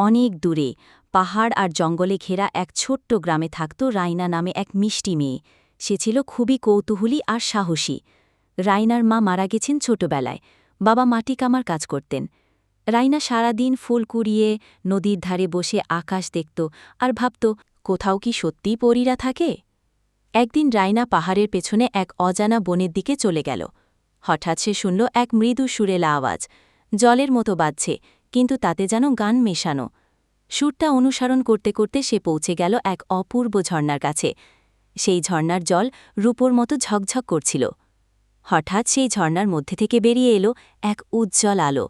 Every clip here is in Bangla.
অনেক দূরে পাহাড় আর জঙ্গলে ঘেরা এক ছোট্ট গ্রামে থাকত রাইনা নামে এক মিষ্টি মেয়ে। সে ছিল খুবই কৌতূহলী আর সাহসী। রাইনার মা মারা গেছেন ছোটবেলায়, বাবা মাটি কামার কাজ করতেন। রাইনা সারাদিন ফুল কুড়িয়ে নদীর ধারে বসে আকাশ দেখত আর ভাবত, কোথাও কি সত্যিই পরীরা থাকে। একদিন রাইনা পাহাড়ের পেছনে এক অজানা বনের দিকে চলে গেল। হঠাৎ সে শুনল এক মৃদু সুরেলা আওয়াজ, জলের মতো বাজছে, কিন্তু তাতে যেন গান মেশানো। সুরটা অনুসরণ করতে করতে সে পৌঁছে গেল এক অপূর্ব ঝর্ণার কাছে। সেই ঝর্ণার জল রূপোর মতো ঝকঝক করছিল। হঠাৎ সেই ঝর্ণার মধ্যে থেকে বেরিয়ে এলো এক উজ্জ্বল আলো।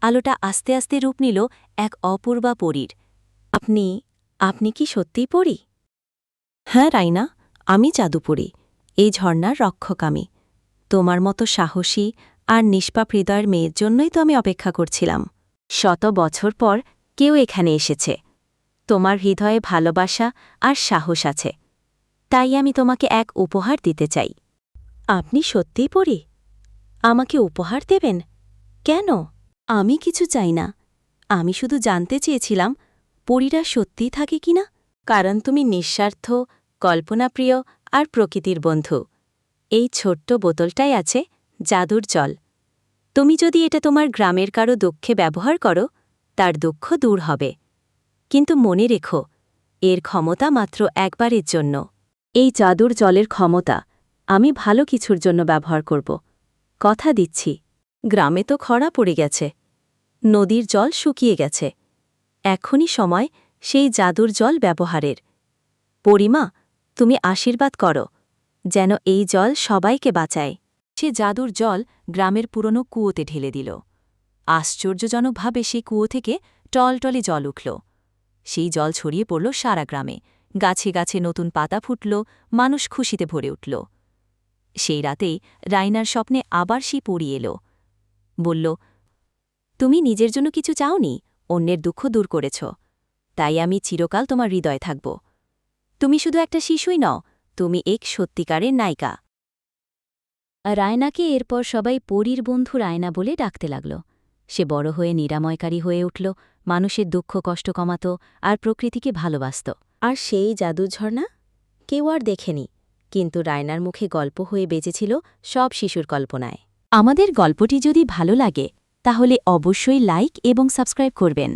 আলোটা আস্তে আস্তে রূপ নিল এক অপূর্বা পরীর। আপনি কি সত্যিই পরী? হ্যাঁ রাইনা, আমি জাদুপরী, এই ঝর্ণার রক্ষক আমি। তোমার মতো সাহসী আর নিষ্পাপ হৃদয়ের মেয়ের জন্যই তো আমি অপেক্ষা করছিলাম। শত বছর পর কেউ এখানে এসেছে। তোমার হৃদয়ে ভালোবাসা আর সাহস আছে, তাই আমি তোমাকে এক উপহার দিতে চাই। আপনি সত্যিই পরী? আমাকে উপহার দেবেন? কেন? আমি কিছু চাই না, আমি শুধু জানতে চেয়েছিলাম পরীরা সত্যিই থাকে কিনা। কারণ তুমি নিঃস্বার্থ, কল্পনাপ্রিয় আর প্রকৃতির বন্ধু। এই ছোট্ট বোতলটাই আছে জাদুর জল। তুমি যদি এটা তোমার গ্রামের কারো দুঃখে ব্যবহার করো, তার দুঃখ দূর হবে। কিন্তু মনে রেখো, এর ক্ষমতা মাত্র একবারের জন্য। এই জাদুর জলের ক্ষমতা আমি ভালো কিছুর জন্য ব্যবহার করব। কথা দিচ্ছি। গ্রামে তো খরা পড়ে গেছে, নদীর জল শুকিয়ে গেছে। এখনই সময় সেই জাদুর জল ব্যবহারের। পরিমা, তুমি আশীর্বাদ করো যেন এই জল সবাইকে বাঁচায়। সে জাদুর জল গ্রামের পুরনো কুয়োতে ঢেলে দিল। আশ্চর্যজনকভাবে সেই কুয়ো থেকে টলটলে জল উঠল। সেই জল ছড়িয়ে পড়ল সারা গ্রামে। গাছে গাছে নতুন পাতা ফুটল, মানুষ খুশিতে ভরে উঠল। সেই রাতেই রাইনার স্বপ্নে আবার সেই পরী এলো। বলল, তুমি নিজের জন্য কিছু চাওনি, অন্যের দুঃখ দূর করেছ, তাই আমি চিরকাল তোমার হৃদয়ে থাকব। তুমি শুধু একটা শিশুই নও, তুমি এক সত্যিকারের নায়িকা। রায়নাকে এরপর সবাই পরীর বন্ধু রায়না বলে ডাকতে লাগল। সে বড় হয়ে নিরাময়কারী হয়ে উঠল, মানুষের দুঃখ কষ্ট কমাত আর প্রকৃতিকে ভালোবাসত। আর সেই জাদু ঝর্ণা কেউ আর দেখেনি, কিন্তু রায়নার মুখে গল্প হয়ে বেঁচেছিল সব শিশুর কল্পনায়। আমাদের গল্পটি যদি ভালো লাগে তাহলে অবশ্যই লাইক এবং সাবস্ক্রাইব করবেন।